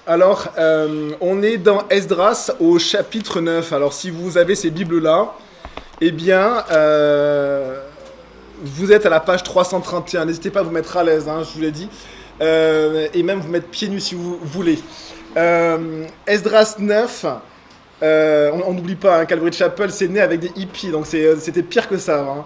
Alors, on est dans Esdras au chapitre 9. Alors, si vous avez ces Bibles-là, eh bien, vous êtes à la page 331. N'hésitez pas à vous mettre à l'aise, je vous l'ai dit. Et même vous mettre pieds nus si vous voulez. Esdras 9, on n'oublie pas, Calvary Chapel, c'est né avec des hippies, donc c'était pire que ça.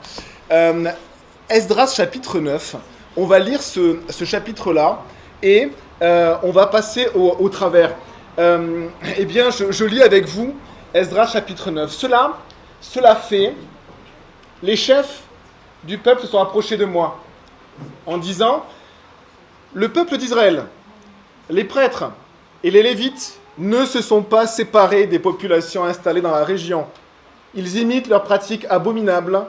Esdras chapitre 9, on va lire ce chapitre-là, et on va passer au travers. Eh bien, je lis avec vous Esdras chapitre 9. Cela fait, les chefs du peuple se sont approchés de moi en disant: le peuple d'Israël, les prêtres et les Lévites ne se sont pas séparés des populations installées dans la région. Ils imitent leurs pratiques abominables,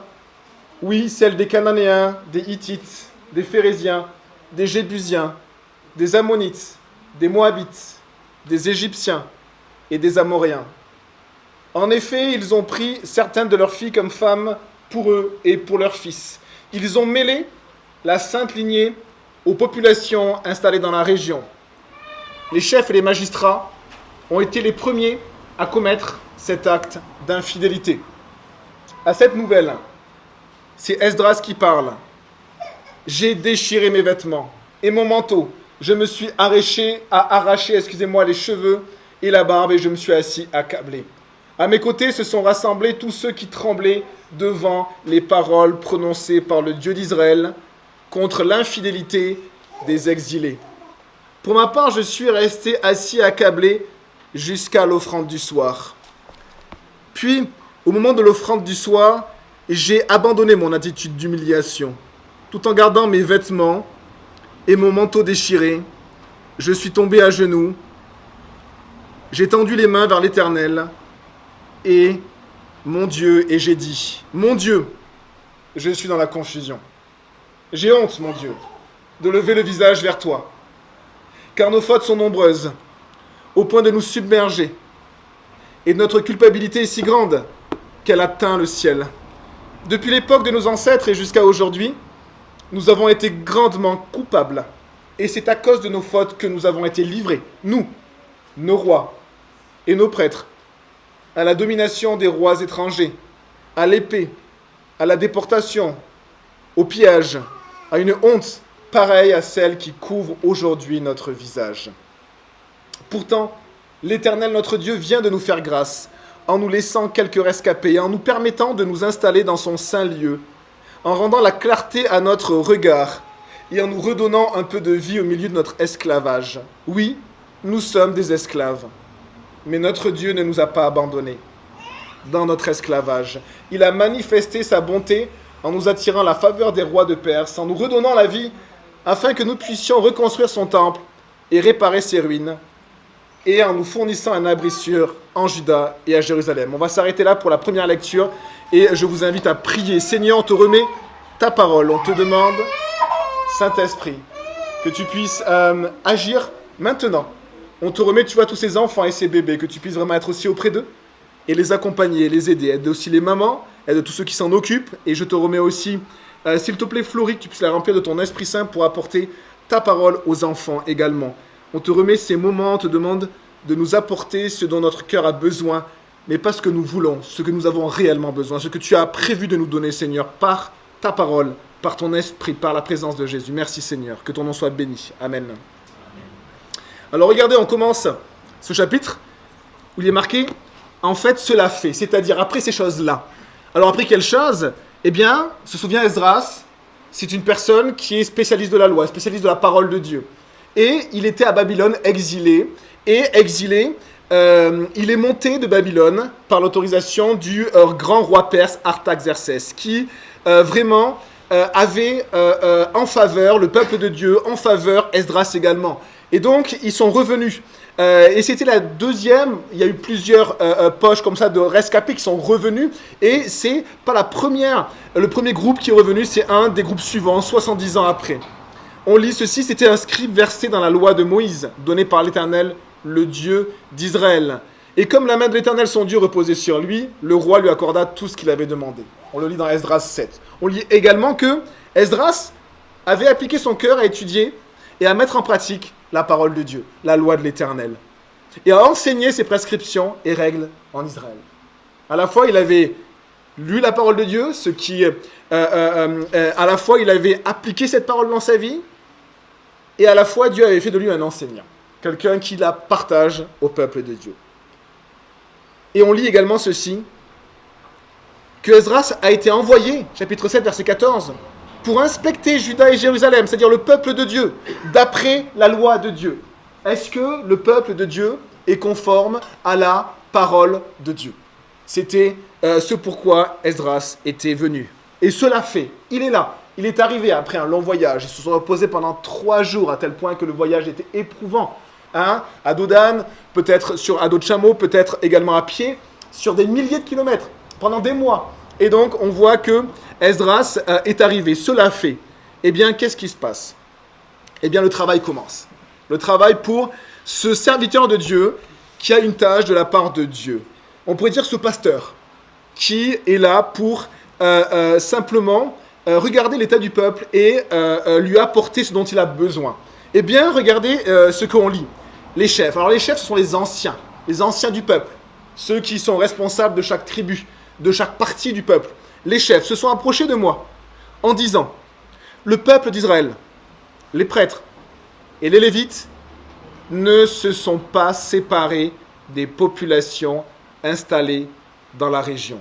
oui, celles des Cananéens, des Hittites, des Phérésiens, des Jébusiens, des Ammonites, des Moabites, des Égyptiens et des Amoréens. En effet, ils ont pris certaines de leurs filles comme femmes pour eux et pour leurs fils. Ils ont mêlé la sainte lignée aux populations installées dans la région. Les chefs et les magistrats ont été les premiers à commettre cet acte d'infidélité. À cette nouvelle, c'est Esdras qui parle. J'ai déchiré mes vêtements et mon manteau. Je me suis arraché les cheveux et la barbe, et je me suis assis accablé. À mes côtés se sont rassemblés tous ceux qui tremblaient devant les paroles prononcées par le Dieu d'Israël contre l'infidélité des exilés. Pour ma part, je suis resté assis accablé jusqu'à l'offrande du soir. Puis, au moment de l'offrande du soir, j'ai abandonné mon attitude d'humiliation. Tout en gardant mes vêtements et mon manteau déchiré, je suis tombé à genoux. J'ai tendu les mains vers l'Éternel et mon Dieu, et j'ai dit: mon Dieu, je suis dans la confusion. J'ai honte, mon Dieu, de lever le visage vers toi, car nos fautes sont nombreuses, au point de nous submerger, et notre culpabilité est si grande qu'elle atteint le ciel. Depuis l'époque de nos ancêtres et jusqu'à aujourd'hui, nous avons été grandement coupables, et c'est à cause de nos fautes que nous avons été livrés, nous, nos rois et nos prêtres, à la domination des rois étrangers, à l'épée, à la déportation, au pillage, à une honte pareille à celle qui couvre aujourd'hui notre visage. Pourtant, l'Éternel notre Dieu vient de nous faire grâce, en nous laissant quelques rescapés, en nous permettant de nous installer dans son saint lieu, en rendant la clarté à notre regard, et en nous redonnant un peu de vie au milieu de notre esclavage. Oui, nous sommes des esclaves, mais notre Dieu ne nous a pas abandonnés dans notre esclavage. Il a manifesté sa bonté en nous attirant la faveur des rois de Perse, en nous redonnant la vie, afin que nous puissions reconstruire son temple et réparer ses ruines, et en nous fournissant un abri sûr en Juda et à Jérusalem. On va s'arrêter là pour la première lecture, et je vous invite à prier. Seigneur, on te remet ta parole, on te demande, Saint-Esprit, que tu puisses agir maintenant. On te remet, tu vois, tous ces enfants et ces bébés, que tu puisses vraiment être aussi auprès d'eux, et les accompagner, les aider, aide aussi les mamans, aide tous ceux qui s'en occupent, et je te remets aussi, s'il te plaît, Florie, que tu puisses la remplir de ton Esprit Saint pour apporter ta parole aux enfants également. On te remet ces moments, on te demande de nous apporter ce dont notre cœur a besoin, mais pas ce que nous voulons, ce que nous avons réellement besoin, ce que tu as prévu de nous donner, Seigneur, par ta parole, par ton esprit, par la présence de Jésus. Merci, Seigneur, que ton nom soit béni. Amen. Alors regardez, on commence ce chapitre où il est marqué « En fait, cela fait », c'est-à-dire après ces choses-là. Alors après quelles choses? Eh bien, se souvient Esdras, c'est une personne qui est spécialiste de la loi, spécialiste de la parole de Dieu. Et il était à Babylone exilé, il est monté de Babylone par l'autorisation du grand roi perse Artaxerxès, qui vraiment avait en faveur le peuple de Dieu, en faveur Esdras également. Et donc, ils sont revenus. Et c'était la deuxième, il y a eu plusieurs poches comme ça de rescapés qui sont revenus. Et c'est pas le premier groupe qui est revenu, c'est un des groupes suivants, 70 ans après. On lit ceci, c'était un scribe versé dans la loi de Moïse, donnée par l'Éternel, le Dieu d'Israël. Et comme la main de l'Éternel, son Dieu, reposait sur lui, le roi lui accorda tout ce qu'il avait demandé. On le lit dans Esdras 7. On lit également que Esdras avait appliqué son cœur à étudier et à mettre en pratique la parole de Dieu, la loi de l'Éternel, et a enseigné ses prescriptions et règles en Israël. À la fois, il avait lu la parole de Dieu, à la fois, il avait appliqué cette parole dans sa vie, et à la fois, Dieu avait fait de lui un enseignant, quelqu'un qui la partage au peuple de Dieu. Et on lit également ceci, que Esdras a été envoyé, chapitre 7, verset 14, pour inspecter Juda et Jérusalem, c'est-à-dire le peuple de Dieu, d'après la loi de Dieu. Est-ce que le peuple de Dieu est conforme à la parole de Dieu? C'était ce pourquoi Esdras était venu. Et cela fait, il est là, il est arrivé après un long voyage, ils se sont reposés pendant 3 jours, à tel point que le voyage était éprouvant. À Dodan, peut-être à dos de chameau, peut-être également à pied, sur des milliers de kilomètres, pendant des mois. Et donc, on voit que Esdras est arrivé. Cela fait, eh bien, qu'est-ce qui se passe? Eh bien, le travail commence. Le travail pour ce serviteur de Dieu qui a une tâche de la part de Dieu. On pourrait dire ce pasteur qui est là pour simplement regarder l'état du peuple et lui apporter ce dont il a besoin. Eh bien, regardez ce qu'on lit. Les chefs. Alors, les chefs, ce sont les anciens du peuple, ceux qui sont responsables de chaque tribu, de chaque partie du peuple. Les chefs se sont approchés de moi en disant, le peuple d'Israël, les prêtres et les lévites ne se sont pas séparés des populations installées dans la région.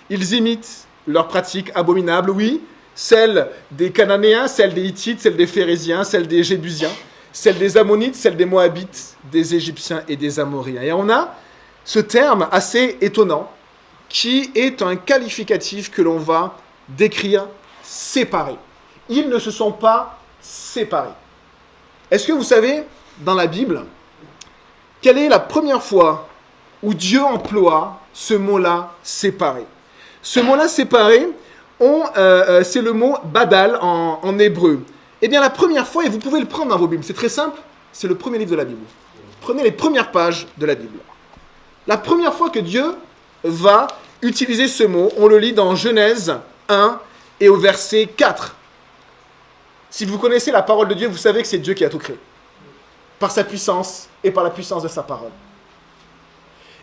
Ils imitent leurs pratiques abominables, oui, celles des Cananéens, celles des Hittites, celles des Phérésiens, celles des Jébusiens, celles des Ammonites, celles des Moabites, des Égyptiens et des Amoréens. Et on a ce terme assez étonnant qui est un qualificatif que l'on va décrire séparés. Ils ne se sont pas séparés. Est-ce que vous savez, dans la Bible, quelle est la première fois où Dieu emploie ce mot-là, séparé? Ce mot-là, séparé, c'est le mot badal en hébreu. Eh bien, la première fois, et vous pouvez le prendre dans vos Bibles, c'est très simple, c'est le premier livre de la Bible. Prenez les premières pages de la Bible. La première fois que Dieu va utiliser ce mot, on le lit dans Genèse 1 et au verset 4. Si vous connaissez la parole de Dieu, vous savez que c'est Dieu qui a tout créé. Par sa puissance et par la puissance de sa parole.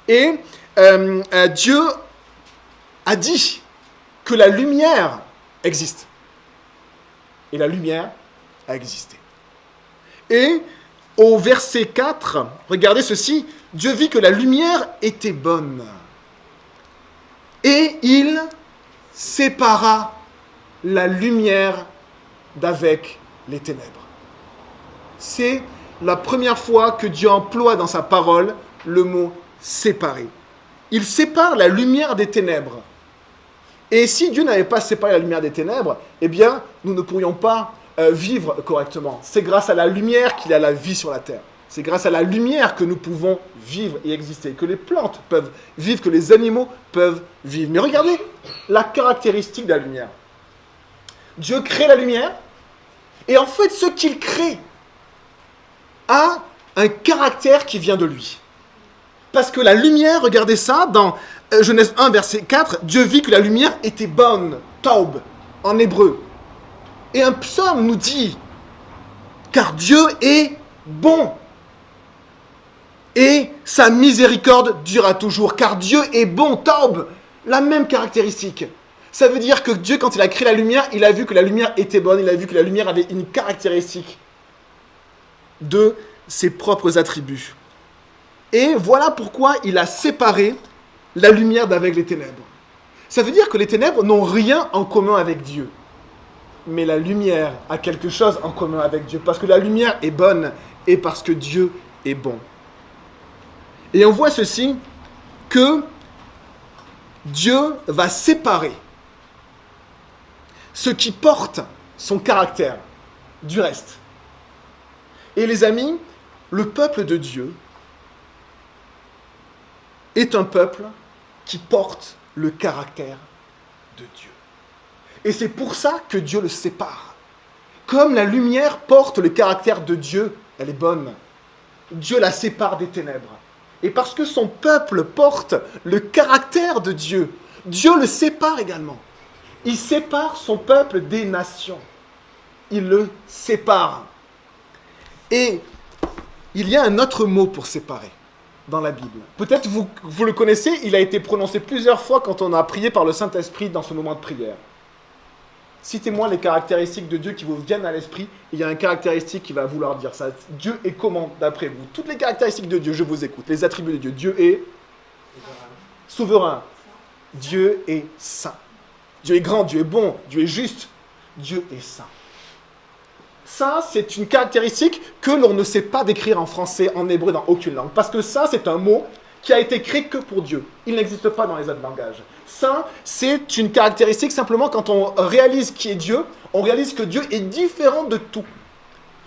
Et Dieu a dit que la lumière existe. Et la lumière a existé. Et au verset 4, regardez ceci, Dieu vit que la lumière était bonne. Et il sépara la lumière d'avec les ténèbres. C'est la première fois que Dieu emploie dans sa parole le mot séparer. Il sépare la lumière des ténèbres. Et si Dieu n'avait pas séparé la lumière des ténèbres, eh bien, nous ne pourrions pas vivre correctement. C'est grâce à la lumière qu'il y a la vie sur la terre. C'est grâce à la lumière que nous pouvons vivre et exister, que les plantes peuvent vivre, que les animaux peuvent vivre. Mais regardez la caractéristique de la lumière. Dieu crée la lumière, et en fait, ce qu'il crée a un caractère qui vient de lui. Parce que la lumière, regardez ça, dans Genèse 1, verset 4, Dieu vit que la lumière était bonne, taub, en hébreu. Et un psaume nous dit, car Dieu est bon. Et sa miséricorde durera toujours, car Dieu est bon, taub, la même caractéristique. Ça veut dire que Dieu, quand il a créé la lumière, il a vu que la lumière était bonne, il a vu que la lumière avait une caractéristique de ses propres attributs. Et voilà pourquoi il a séparé la lumière d'avec les ténèbres. Ça veut dire que les ténèbres n'ont rien en commun avec Dieu. Mais la lumière a quelque chose en commun avec Dieu, parce que la lumière est bonne et parce que Dieu est bon. Et on voit ceci, que Dieu va séparer ce qui porte son caractère du reste. Et les amis, le peuple de Dieu est un peuple qui porte le caractère de Dieu. Et c'est pour ça que Dieu le sépare. Comme la lumière porte le caractère de Dieu, elle est bonne. Dieu la sépare des ténèbres. Et parce que son peuple porte le caractère de Dieu, Dieu le sépare également. Il sépare son peuple des nations. Il le sépare. Et il y a un autre mot pour séparer dans la Bible. Peut-être vous le connaissez, il a été prononcé plusieurs fois quand on a prié par le Saint-Esprit dans ce moment de prière. Citez-moi les caractéristiques de Dieu qui vous viennent à l'esprit. Il y a une caractéristique qui va vouloir dire ça. Dieu est comment d'après vous? Toutes les caractéristiques de Dieu, je vous écoute. Les attributs de Dieu. Dieu est souverain. Dieu est saint. Dieu est grand, Dieu est bon, Dieu est juste. Dieu est saint. Ça, c'est une caractéristique que l'on ne sait pas décrire en français, en hébreu, dans aucune langue. Parce que ça, c'est un mot qui a été créé que pour Dieu. Il n'existe pas dans les autres langages. Saint, c'est une caractéristique simplement quand on réalise qui est Dieu, on réalise que Dieu est différent de tout.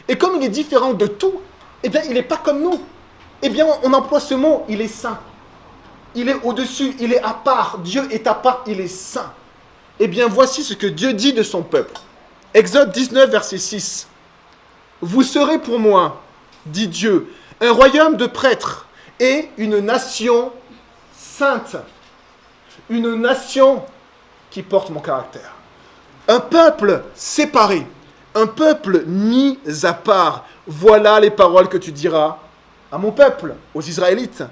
Et comme il est différent de tout, eh bien, il n'est pas comme nous. Eh bien, on emploie ce mot, il est saint. Il est au-dessus, il est à part. Dieu est à part, il est saint. Eh bien, voici ce que Dieu dit de son peuple. Exode 19, verset 6. « Vous serez pour moi, dit Dieu, un royaume de prêtres et une nation sainte. » Une nation qui porte mon caractère. Un peuple séparé. Un peuple mis à part. Voilà les paroles que tu diras à mon peuple, aux Israélites.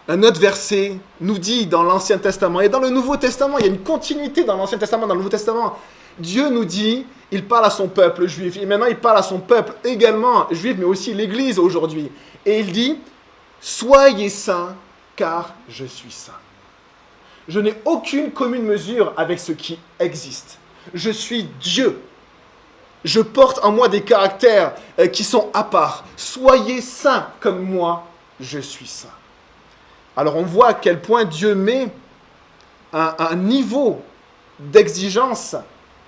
Un autre verset nous dit dans l'Ancien Testament et dans le Nouveau Testament, il y a une continuité dans l'Ancien Testament, dans le Nouveau Testament. Dieu nous dit, il parle à son peuple juif, et maintenant il parle à son peuple également juif, mais aussi l'Église aujourd'hui. Et il dit, soyez saints, car je suis saint. Je n'ai aucune commune mesure avec ce qui existe. Je suis Dieu. Je porte en moi des caractères qui sont à part. Soyez saints comme moi, je suis saint. Alors on voit à quel point Dieu met un niveau d'exigence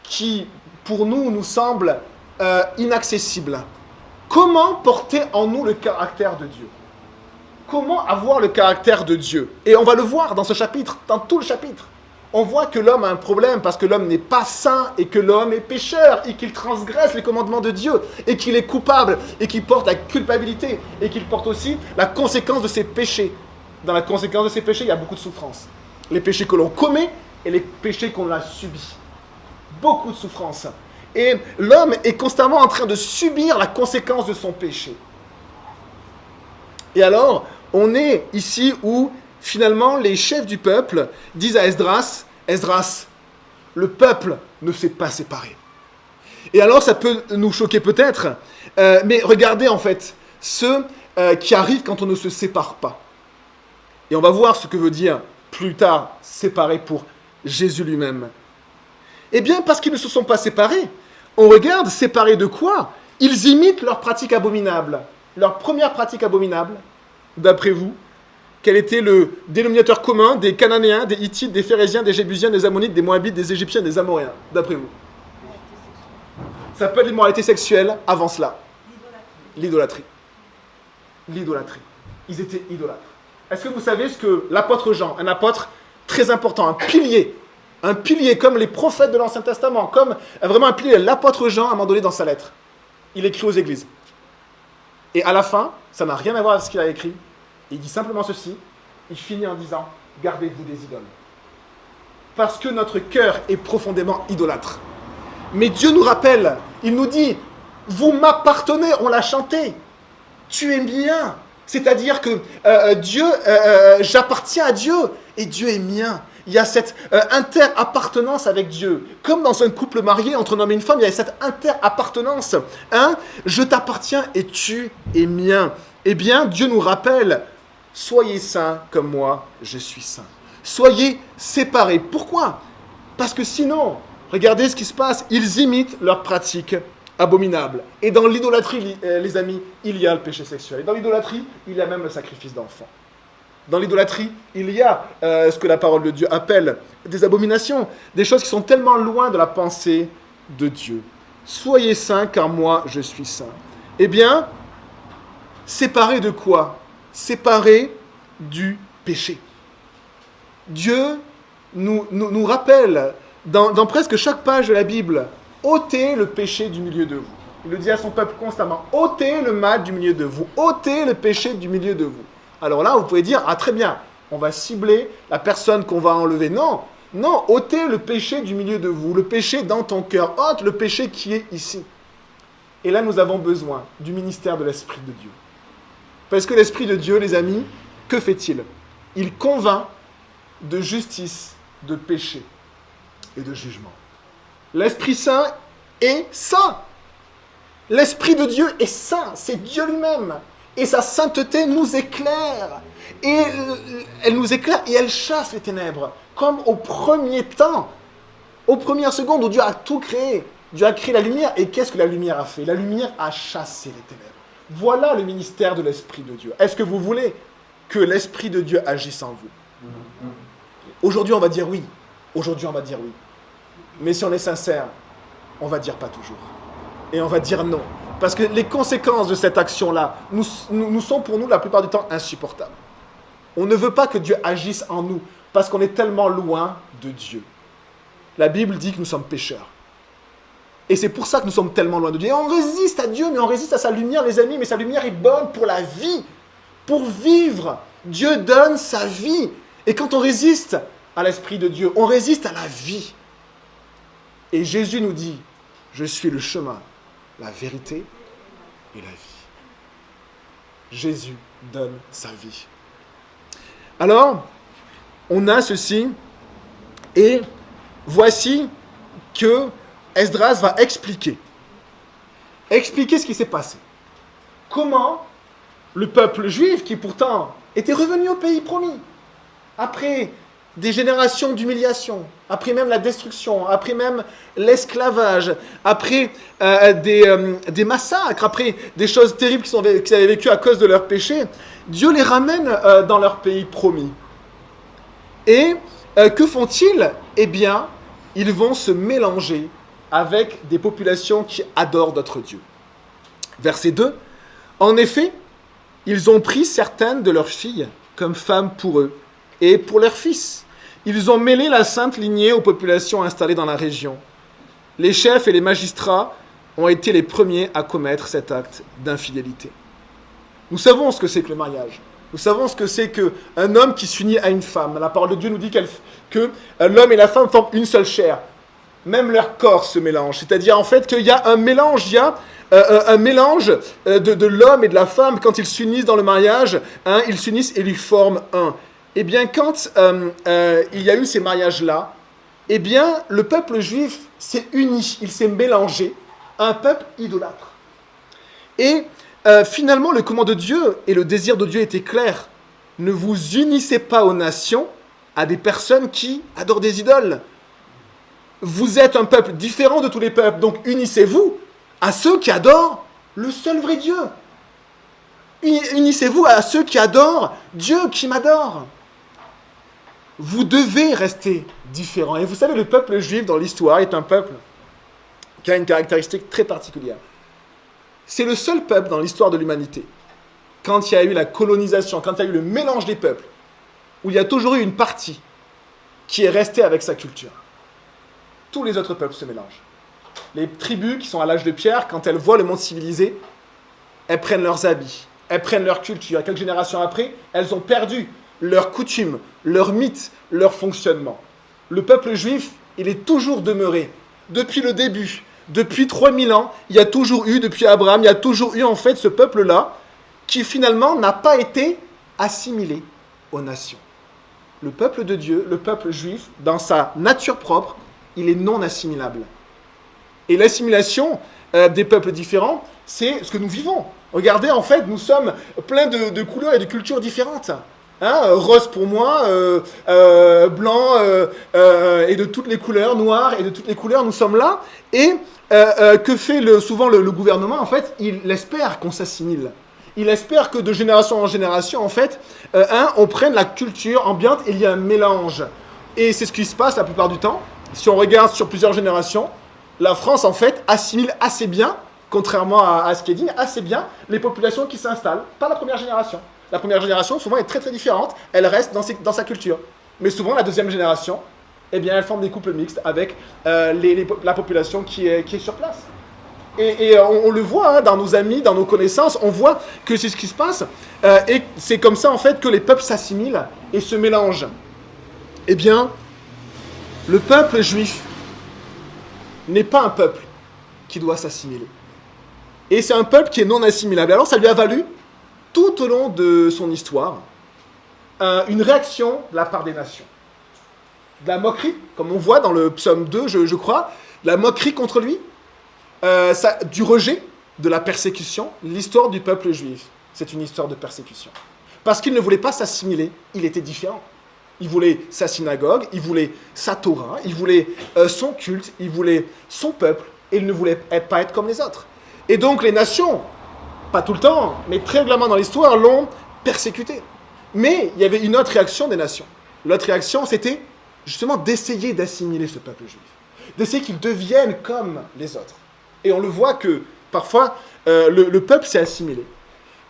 qui, pour nous, nous semble inaccessible. Comment porter en nous le caractère de Dieu ? Comment avoir le caractère de Dieu? Et on va le voir dans ce chapitre, dans tout le chapitre. On voit que l'homme a un problème parce que l'homme n'est pas saint et que l'homme est pécheur et qu'il transgresse les commandements de Dieu et qu'il est coupable et qu'il porte la culpabilité et qu'il porte aussi la conséquence de ses péchés. Dans la conséquence de ses péchés, il y a beaucoup de souffrance. Les péchés que l'on commet et les péchés qu'on a subis. Beaucoup de souffrance. Et l'homme est constamment en train de subir la conséquence de son péché. Et alors, on est ici où, finalement, les chefs du peuple disent à Esdras, « Esdras, le peuple ne s'est pas séparé. » Et alors, ça peut nous choquer peut-être, mais regardez en fait, ce qui arrive quand on ne se sépare pas. Et on va voir ce que veut dire plus tard séparer pour Jésus lui-même. Eh bien, parce qu'ils ne se sont pas séparés, on regarde séparés de quoi? Ils imitent leurs pratiques abominables. Leur première pratique abominable, d'après vous, quel était le dénominateur commun des Cananéens, des Hittites, des Phérésiens, des Jébusiens, des Ammonites, des Moabites, des Égyptiens, des Amoréens, d'après vous? Ça peut être l'immoralité sexuelle avant cela. L'idolâtrie. L'idolâtrie. Ils étaient idolâtres. Est-ce que vous savez ce que l'apôtre Jean, un apôtre très important, un pilier comme les prophètes de l'Ancien Testament, comme vraiment un pilier, l'apôtre Jean, à un moment donné dans sa lettre, il écrit aux églises. Et à la fin, ça n'a rien à voir avec ce qu'il a écrit. Il dit simplement ceci, il finit en disant, gardez-vous des idoles. Parce que notre cœur est profondément idolâtre. Mais Dieu nous rappelle, il nous dit, vous m'appartenez, on l'a chanté. Tu es mien. C'est-à-dire que Dieu, j'appartiens à Dieu et Dieu est mien. Il y a cette inter-appartenance avec Dieu. Comme dans un couple marié entre un homme et une femme, il y a cette inter-appartenance. Hein? Je t'appartiens et tu es mien. Eh bien, Dieu nous rappelle, soyez saints comme moi, je suis saint. Soyez séparés. Pourquoi? Parce que sinon, regardez ce qui se passe, ils imitent leurs pratiques abominables. Et dans l'idolâtrie, les amis, il y a le péché sexuel. Et dans l'idolâtrie, il y a même le sacrifice d'enfants. Dans l'idolâtrie, il y a ce que la parole de Dieu appelle des abominations, des choses qui sont tellement loin de la pensée de Dieu. Soyez saints, car moi, je suis saint. Eh bien, séparés de quoi? Séparés du péché. Dieu nous rappelle, dans presque chaque page de la Bible, ôtez le péché du milieu de vous. Il le dit à son peuple constamment, ôtez le mal du milieu de vous, ôtez le péché du milieu de vous. Alors là, vous pouvez dire, ah très bien, on va cibler la personne qu'on va enlever. Non, non, ôtez le péché du milieu de vous, le péché dans ton cœur, ôte le péché qui est ici. Et là, nous avons besoin du ministère de l'Esprit de Dieu. Parce que l'Esprit de Dieu, les amis, que fait-il? Il convainc de justice, de péché et de jugement. L'Esprit Saint est saint. L'Esprit de Dieu est saint, c'est Dieu lui-même. Et sa sainteté nous éclaire. Et elle nous éclaire et elle chasse les ténèbres. Comme au premier temps, aux premières secondes où Dieu a tout créé. Dieu a créé la lumière. Et qu'est-ce que la lumière a fait? La lumière a chassé les ténèbres. Voilà le ministère de l'Esprit de Dieu. Est-ce que vous voulez que l'Esprit de Dieu agisse en vous? Aujourd'hui, on va dire oui. Aujourd'hui, on va dire oui. Mais si on est sincère, on va dire pas toujours. Et on va dire non. Parce que les conséquences de cette action-là nous sont pour nous la plupart du temps insupportables. On ne veut pas que Dieu agisse en nous parce qu'on est tellement loin de Dieu. La Bible dit que nous sommes pécheurs. Et c'est pour ça que nous sommes tellement loin de Dieu. Et on résiste à Dieu, mais on résiste à sa lumière, les amis. Mais sa lumière est bonne pour la vie, pour vivre. Dieu donne sa vie. Et quand on résiste à l'Esprit de Dieu, on résiste à la vie. Et Jésus nous dit, je suis le chemin, la vérité et la vie. Jésus donne sa vie. Alors, on a ceci, et voici que Esdras va expliquer ce qui s'est passé. Comment le peuple juif, qui pourtant était revenu au pays promis, après des générations d'humiliation, après même la destruction, après même l'esclavage, après des massacres, après des choses terribles qu'ils avaient vécues à cause de leurs péchés, Dieu les ramène dans leur pays promis. Et que font-ils? Eh bien, ils vont se mélanger avec des populations qui adorent d'autres dieux. Verset 2. En effet, ils ont pris certaines de leurs filles comme femmes pour eux et pour leurs fils. Ils ont mêlé la sainte lignée aux populations installées dans la région. Les chefs et les magistrats ont été les premiers à commettre cet acte d'infidélité. Nous savons ce que c'est que le mariage. Nous savons ce que c'est qu'un homme qui s'unit à une femme. La parole de Dieu nous dit que l'homme et la femme forment une seule chair. Même leur corps se mélange. C'est-à-dire en fait qu'il y a un mélange, un mélange de l'homme et de la femme. Quand ils s'unissent dans le mariage, ils s'unissent et ils forment un. Eh bien, quand il y a eu ces mariages-là, eh bien, le peuple juif s'est uni, il s'est mélangé à un peuple idolâtre. Et finalement, le commandement de Dieu et le désir de Dieu était clair. Ne vous unissez pas aux nations, à des personnes qui adorent des idoles. Vous êtes un peuple différent de tous les peuples, donc unissez-vous à ceux qui adorent le seul vrai Dieu. Unissez-vous à ceux qui adorent Dieu qui m'adore. Vous devez rester différents. Et vous savez, le peuple juif dans l'histoire est un peuple qui a une caractéristique très particulière. C'est le seul peuple dans l'histoire de l'humanité, quand il y a eu la colonisation, quand il y a eu le mélange des peuples, où il y a toujours eu une partie qui est restée avec sa culture. Tous les autres peuples se mélangent. Les tribus qui sont à l'âge de pierre, quand elles voient le monde civilisé, elles prennent leurs habits, elles prennent leur culture. Quelques générations après, elles ont perdu leurs coutumes, leurs mythes, leur fonctionnement. Le peuple juif, il est toujours demeuré, depuis le début, depuis 3000 ans, il y a toujours eu, depuis Abraham, il y a toujours eu en fait ce peuple-là, qui finalement n'a pas été assimilé aux nations. Le peuple de Dieu, le peuple juif, dans sa nature propre, il est non assimilable. Et l'assimilation des peuples différents, c'est ce que nous vivons. Regardez, en fait, nous sommes pleins de couleurs et de cultures différentes. Rose pour moi, blanc et de toutes les couleurs, noir et de toutes les couleurs, nous sommes là. Et que fait souvent le gouvernement? En fait, il espère qu'on s'assimile. Il espère que de génération en génération, en fait, on prenne la culture ambiante et il y a un mélange. Et c'est ce qui se passe la plupart du temps. Si on regarde sur plusieurs générations, la France, en fait, assimile assez bien, contrairement à ce qui est dit, assez bien les populations qui s'installent, pas la première génération. La première génération, souvent, est très très différente. Elle reste dans sa culture. Mais souvent, la deuxième génération, eh bien, elle forme des couples mixtes avec la population qui est sur place. Et on le voit dans nos amis, dans nos connaissances, on voit que c'est ce qui se passe. Et c'est comme ça, en fait, que les peuples s'assimilent et se mélangent. Eh bien, le peuple juif n'est pas un peuple qui doit s'assimiler. Et c'est un peuple qui est non assimilable. Alors ça lui a valu, tout au long de son histoire, une réaction de la part des nations. De la moquerie, comme on voit dans le psaume 2, je crois, la moquerie contre lui, du rejet, de la persécution. L'histoire du peuple juif, c'est une histoire de persécution. Parce qu'il ne voulait pas s'assimiler, il était différent. Il voulait sa synagogue, il voulait sa Torah, il voulait son culte, il voulait son peuple, et il ne voulait pas être comme les autres. Et donc les nations, pas tout le temps, mais très régulièrement dans l'histoire, l'ont persécuté. Mais il y avait une autre réaction des nations. L'autre réaction, c'était justement d'essayer d'assimiler ce peuple juif. D'essayer qu'il devienne comme les autres. Et on le voit que parfois, le peuple s'est assimilé.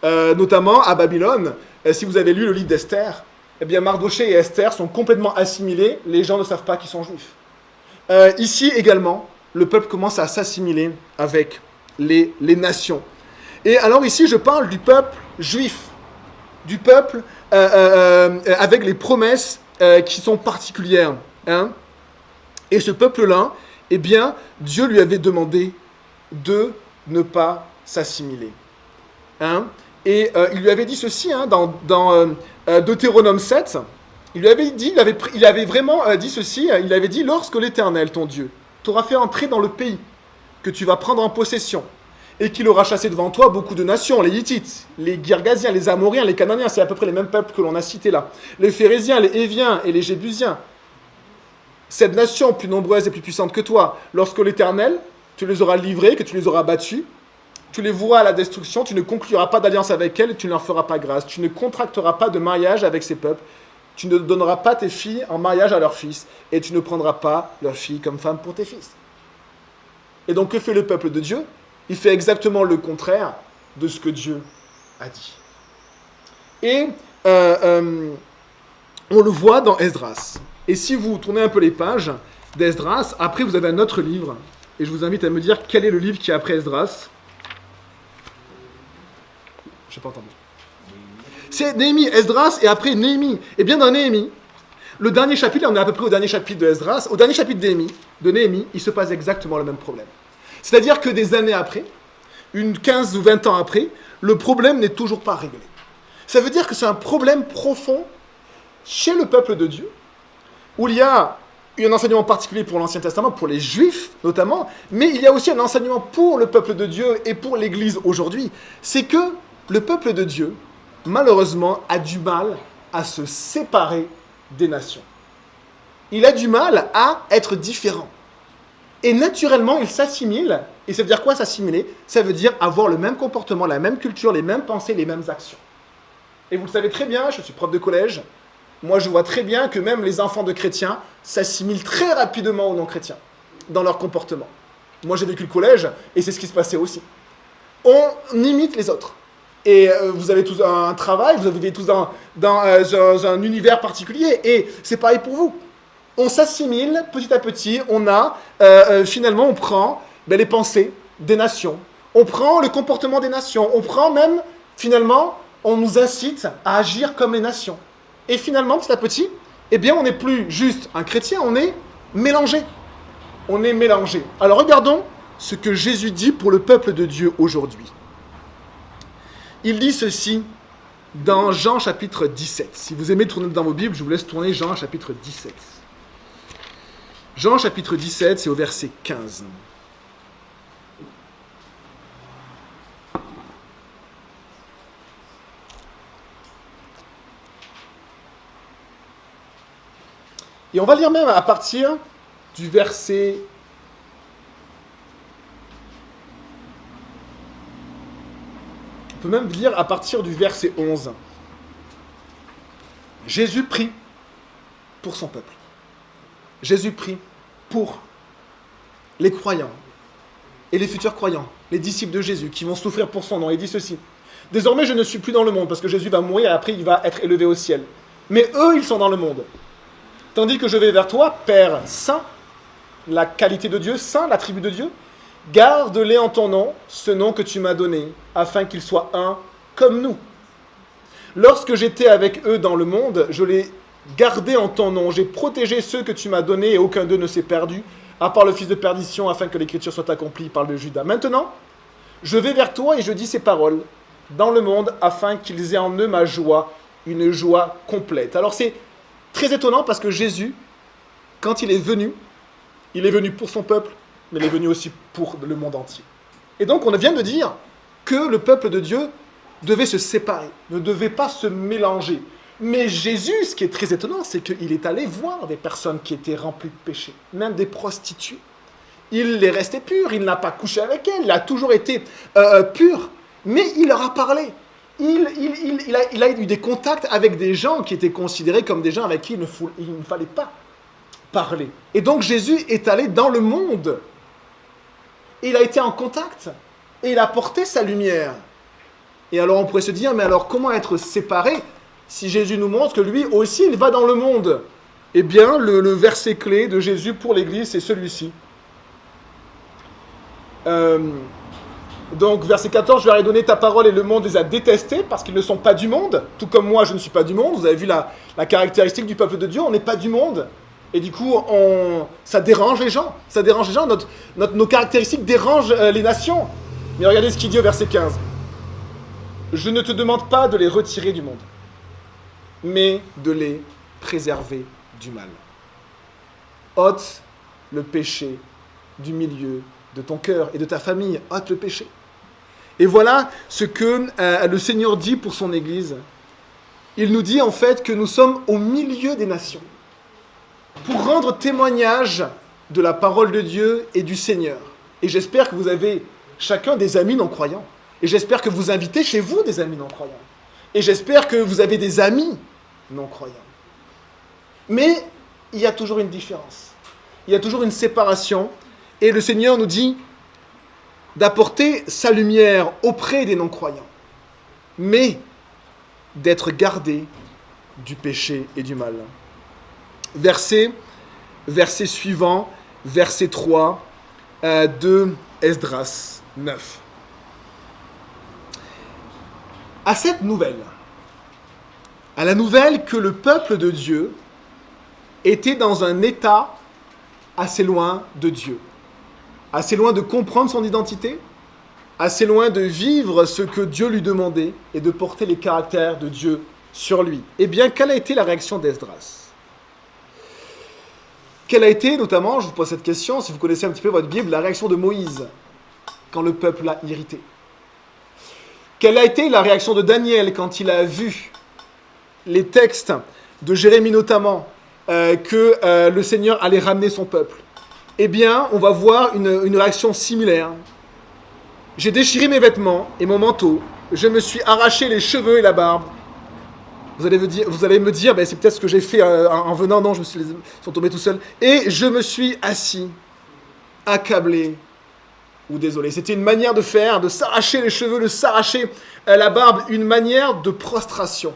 Notamment à Babylone, si vous avez lu le livre d'Esther, eh bien Mardochée et Esther sont complètement assimilés, les gens ne savent pas qu'ils sont juifs. Ici également, le peuple commence à s'assimiler avec les nations. Et alors ici, je parle du peuple juif, du peuple avec les promesses qui sont particulières. Hein. Et ce peuple-là, eh bien, Dieu lui avait demandé de ne pas s'assimiler. Hein. Et il lui avait dit ceci dans Deutéronome 7. Il lui avait dit, il avait vraiment dit ceci. Il avait dit, lorsque l'Éternel, ton Dieu, t'aura fait entrer dans le pays que tu vas prendre en possession, et qu'il aura chassé devant toi beaucoup de nations, les Hittites, les Girgasiens, les Amoriens, les Cananéens, c'est à peu près les mêmes peuples que l'on a cités là, les Phérésiens, les Héviens et les Jébusiens. Cette nation plus nombreuse et plus puissante que toi, lorsque l'Éternel, tu les auras livrés, que tu les auras battus, tu les voueras à la destruction, tu ne concluras pas d'alliance avec elles, et tu ne leur feras pas grâce, tu ne contracteras pas de mariage avec ces peuples, tu ne donneras pas tes filles en mariage à leurs fils, et tu ne prendras pas leurs filles comme femmes pour tes fils. Et donc que fait le peuple de Dieu ? Il fait exactement le contraire de ce que Dieu a dit. Et on le voit dans Esdras. Et si vous tournez un peu les pages d'Esdras, après vous avez un autre livre, et je vous invite à me dire quel est le livre qui est après Esdras. Je n'ai pas entendu. C'est Néhémie, Esdras, et après Néhémie. Et bien dans Néhémie, le dernier chapitre, on est à peu près au dernier chapitre de Esdras, au dernier chapitre de Néhémie, il se passe exactement le même problème. C'est-à-dire que des années après, une 15 ou 20 ans après, le problème n'est toujours pas réglé. Ça veut dire que c'est un problème profond chez le peuple de Dieu, où il y a un enseignement particulier pour l'Ancien Testament, pour les Juifs notamment, mais il y a aussi un enseignement pour le peuple de Dieu et pour l'Église aujourd'hui. C'est que le peuple de Dieu, malheureusement, a du mal à se séparer des nations. Il a du mal à être différent. Et naturellement, il s'assimile. Et ça veut dire quoi s'assimiler ? Ça veut dire avoir le même comportement, la même culture, les mêmes pensées, les mêmes actions. Et vous le savez très bien, je suis prof de collège, moi je vois très bien que même les enfants de chrétiens s'assimilent très rapidement aux non-chrétiens dans leur comportement. Moi j'ai vécu le collège et c'est ce qui se passait aussi. On imite les autres. Et vous avez tous un travail, vous vivez tous dans un univers particulier et c'est pareil pour vous. On s'assimile petit à petit, finalement on prend les pensées des nations, on prend le comportement des nations, on prend même, finalement, on nous incite à agir comme les nations. Et finalement, petit à petit, eh bien on n'est plus juste un chrétien, on est mélangé. On est mélangé. Alors regardons ce que Jésus dit pour le peuple de Dieu aujourd'hui. Il dit ceci dans Jean chapitre 17. Si vous aimez tourner dans vos Bibles, je vous laisse tourner Jean chapitre 17. Jean chapitre 17, c'est au verset 15. Et on va lire même à partir du verset... On peut même lire à partir du verset 11. Jésus prie pour son peuple. Jésus prie pour les croyants et les futurs croyants, les disciples de Jésus qui vont souffrir pour son nom. Il dit ceci. Désormais, je ne suis plus dans le monde parce que Jésus va mourir et après il va être élevé au ciel. Mais eux, ils sont dans le monde. Tandis que je vais vers toi, Père saint, la qualité de Dieu, saint, l'attribut de Dieu, garde-les en ton nom, ce nom que tu m'as donné, afin qu'ils soient un comme nous. Lorsque j'étais avec eux dans le monde, je les gardais en ton nom, j'ai protégé ceux que tu m'as donnés et aucun d'eux ne s'est perdu, à part le fils de perdition, afin que l'écriture soit accomplie, parle de Judas. Maintenant, Je vais vers toi et je dis ces paroles dans le monde afin qu'ils aient en eux ma joie, une joie complète. Alors c'est très étonnant parce que Jésus, quand il est venu pour son peuple, mais il est venu aussi pour le monde entier. Et donc on vient de dire que le peuple de Dieu devait se séparer, ne devait pas se mélanger. Mais Jésus, ce qui est très étonnant, c'est qu'il est allé voir des personnes qui étaient remplies de péché, même des prostituées. Il est resté pur, il n'a pas couché avec elles, il a toujours été pur, mais il leur a parlé. Il a eu des contacts avec des gens qui étaient considérés comme des gens avec qui il ne fallait pas parler. Et donc Jésus est allé dans le monde. Il a été en contact et il a porté sa lumière. Et alors on pourrait se dire, mais alors comment être séparé si Jésus nous montre que lui aussi il va dans le monde? Eh bien, le verset clé de Jésus pour l'Église, c'est celui-ci. Donc, verset 14, je leur ai donné ta parole et le monde les a détestés parce qu'ils ne sont pas du monde, tout comme moi je ne suis pas du monde. Vous avez vu la caractéristique du peuple de Dieu, on n'est pas du monde. Et du coup, ça dérange les gens. Ça dérange les gens, nos caractéristiques dérangent les nations. Mais regardez ce qu'il dit au verset 15. Je ne te demande pas de les retirer du monde, mais de les préserver du mal. Ôte le péché du milieu de ton cœur et de ta famille. Ôte le péché. Et voilà ce que le Seigneur dit pour son Église. Il nous dit en fait que nous sommes au milieu des nations pour rendre témoignage de la parole de Dieu et du Seigneur. Et j'espère que vous avez chacun des amis non-croyants. Et j'espère que vous invitez chez vous des amis non-croyants. Et j'espère que vous avez des amis non-croyants. Mais il y a toujours une différence. Il y a toujours une séparation. Et le Seigneur nous dit d'apporter sa lumière auprès des non-croyants, mais d'être gardé du péché et du mal. Verset suivant, verset 3 de Esdras 9. À cette nouvelle, à la nouvelle que le peuple de Dieu était dans un état assez loin de Dieu, assez loin de comprendre son identité, assez loin de vivre ce que Dieu lui demandait et de porter les caractères de Dieu sur lui. Eh bien, quelle a été la réaction d'Esdras? Quelle a été, notamment, je vous pose cette question, si vous connaissez un petit peu votre Bible, la réaction de Moïse quand le peuple l'a irrité? Quelle a été la réaction de Daniel quand il a vu les textes de Jérémie notamment, que le Seigneur allait ramener son peuple? Eh bien, on va voir une réaction similaire. J'ai déchiré mes vêtements et mon manteau, je me suis arraché les cheveux et la barbe. Vous allez me dire, ben, c'est peut-être ce que j'ai fait en venant, non, ils sont tombés tout seuls. Et je me suis assis, accablé ou désolé. C'était une manière de faire, de s'arracher les cheveux, de s'arracher la barbe, une manière de prostration.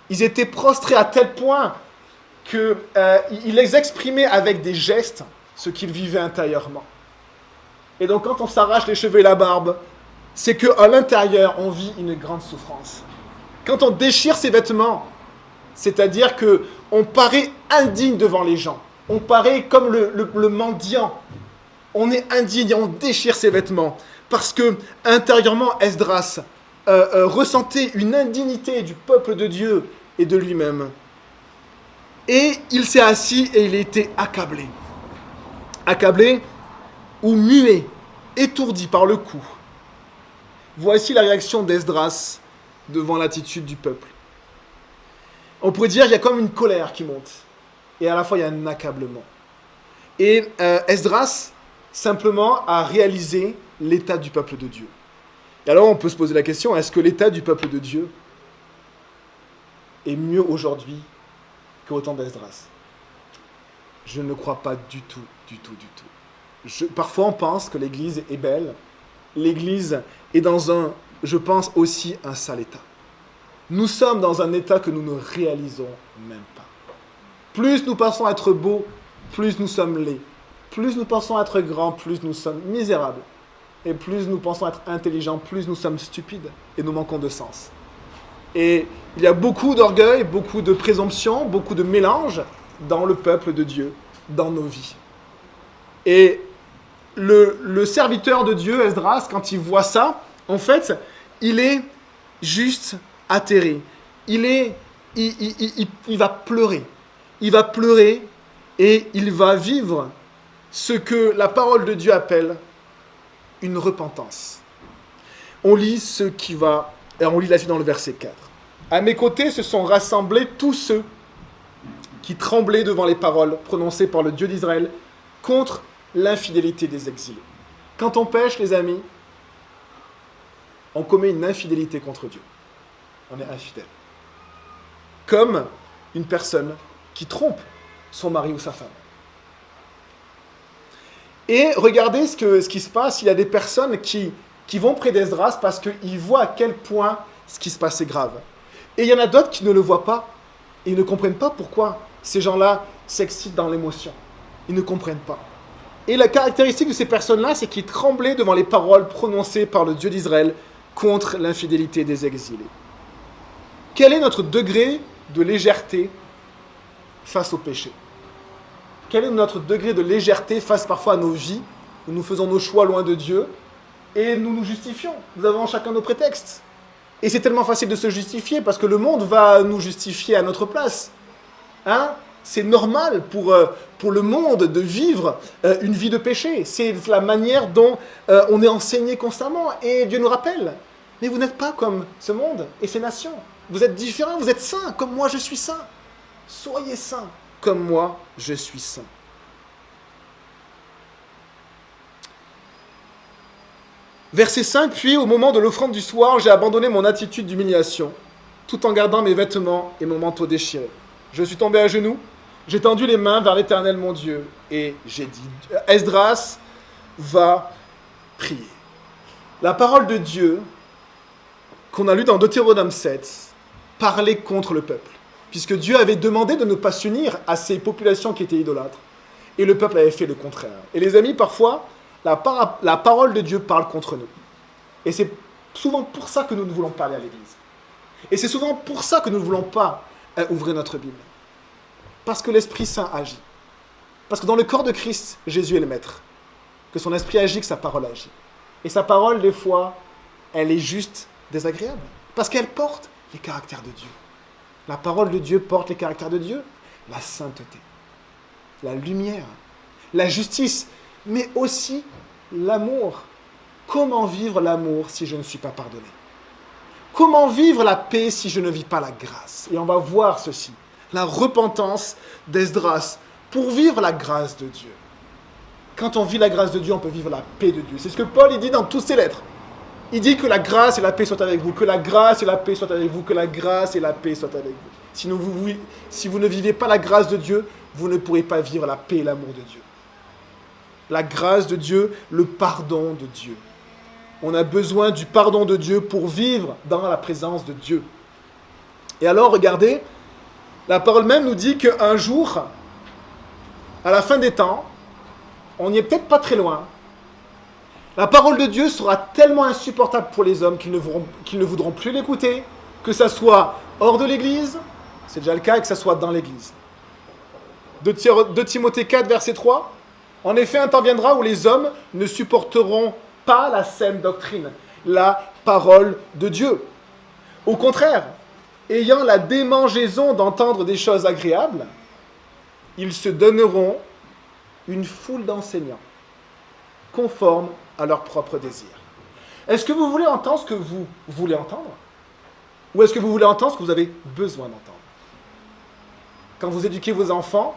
Ils étaient prostrés à tel point qu'ils exprimaient avec des gestes ce qu'ils vivaient intérieurement. Et donc quand on s'arrache les cheveux et la barbe, c'est qu'à l'intérieur, on vit une grande souffrance. Quand on déchire ses vêtements, c'est-à-dire qu'on paraît indigne devant les gens. On paraît comme le mendiant. On est indigne et on déchire ses vêtements. Parce que intérieurement, Esdras ressentait une indignité du peuple de Dieu et de lui-même. Et il s'est assis et il a été accablé. Accablé ou muet, étourdi par le coup. Voici la réaction d'Esdras devant l'attitude du peuple. On pourrait dire qu'il y a comme une colère qui monte. Et à la fois, il y a un accablement. Et Esdras, simplement, a réalisé l'état du peuple de Dieu. Et alors, on peut se poser la question, est-ce que l'état du peuple de Dieu est mieux aujourd'hui qu'au temps d'Esdras? Je ne le crois pas du tout. Parfois, on pense que l'Église est belle. L'Église est dans je pense aussi, un sale état. Nous sommes dans un état que nous ne réalisons même pas. Plus nous pensons être beaux, plus nous sommes laids. Plus nous pensons être grands, plus nous sommes misérables. Et plus nous pensons être intelligents, plus nous sommes stupides et nous manquons de sens. Et il y a beaucoup d'orgueil, beaucoup de présomption, beaucoup de mélange dans le peuple de Dieu, dans nos vies. Et le serviteur de Dieu, Esdras, quand il voit ça, en fait, il est juste atterré. Il va pleurer. Il va pleurer et il va vivre ce que la parole de Dieu appelle une repentance. On lit on lit la suite dans le verset 4. À mes côtés se sont rassemblés tous ceux qui tremblaient devant les paroles prononcées par le Dieu d'Israël contre l'infidélité des exilés. Quand on pêche, les amis, on commet une infidélité contre Dieu. On est infidèle. Comme une personne qui trompe son mari ou sa femme. Et regardez ce qui se passe. Il y a des personnes qui vont près d'Esdras parce qu'ils voient à quel point ce qui se passe est grave. Et il y en a d'autres qui ne le voient pas. Et ils ne comprennent pas pourquoi ces gens-là s'excitent dans l'émotion. Ils ne comprennent pas. Et la caractéristique de ces personnes-là, c'est qu'ils tremblaient devant les paroles prononcées par le Dieu d'Israël contre l'infidélité des exilés. Quel est notre degré de légèreté face au péché? Quel est notre degré de légèreté face parfois à nos vies, où nous faisons nos choix loin de Dieu, et nous nous justifions. Nous avons chacun nos prétextes. Et c'est tellement facile de se justifier, parce que le monde va nous justifier à notre place. Hein? C'est normal pour le monde de vivre une vie de péché. C'est la manière dont on est enseigné constamment. Et Dieu nous rappelle, mais vous n'êtes pas comme ce monde et ces nations. Vous êtes différents, vous êtes saints, comme moi je suis saint. Soyez saints, comme moi je suis saint. Verset 5, puis au moment de l'offrande du soir, j'ai abandonné mon attitude d'humiliation, tout en gardant mes vêtements et mon manteau déchiré. Je suis tombé à genoux, j'ai tendu les mains vers l'Éternel mon Dieu, et j'ai dit, Esdras va prier. La parole de Dieu, qu'on a lue dans Deutéronome 7, parlait contre le peuple, puisque Dieu avait demandé de ne pas s'unir à ces populations qui étaient idolâtres, et le peuple avait fait le contraire. Et les amis, parfois, la parole de Dieu parle contre nous. Et c'est souvent pour ça que nous ne voulons pas aller à l'église. Et c'est souvent pour ça que nous ne voulons pas ouvrir notre Bible. Parce que l'Esprit Saint agit. Parce que dans le corps de Christ, Jésus est le maître. Que son esprit agit, que sa parole agit. Et sa parole, des fois, elle est juste désagréable. Parce qu'elle porte les caractères de Dieu. La parole de Dieu porte les caractères de Dieu. La sainteté, la lumière, la justice, mais aussi l'amour. Comment vivre l'amour si je ne suis pas pardonné? Comment vivre la paix si je ne vis pas la grâce? Et on va voir ceci, la repentance d'Esdras pour vivre la grâce de Dieu. Quand on vit la grâce de Dieu, on peut vivre la paix de Dieu. C'est ce que Paul dit dans toutes ses lettres. Il dit que la grâce et la paix soient avec vous, que la grâce et la paix soient avec vous, que la grâce et la paix soient avec vous. Si vous ne vivez pas la grâce de Dieu, vous ne pourrez pas vivre la paix et l'amour de Dieu. La grâce de Dieu, le pardon de Dieu. On a besoin du pardon de Dieu pour vivre dans la présence de Dieu. Et alors, regardez, la parole même nous dit qu'un jour, à la fin des temps, on n'y est peut-être pas très loin, la parole de Dieu sera tellement insupportable pour les hommes qu'ils ne voudront plus l'écouter, que ça soit hors de l'église, c'est déjà le cas, et que ça soit dans l'église. De Timothée 4, verset 3, en effet, un temps viendra où les hommes ne supporteront pas la saine doctrine, la parole de Dieu. Au contraire, ayant la démangeaison d'entendre des choses agréables, ils se donneront une foule d'enseignants, conformes à leurs propres désirs. Est-ce que vous voulez entendre ce que vous voulez entendre? Ou est-ce que vous voulez entendre ce que vous avez besoin d'entendre? Quand vous éduquez vos enfants,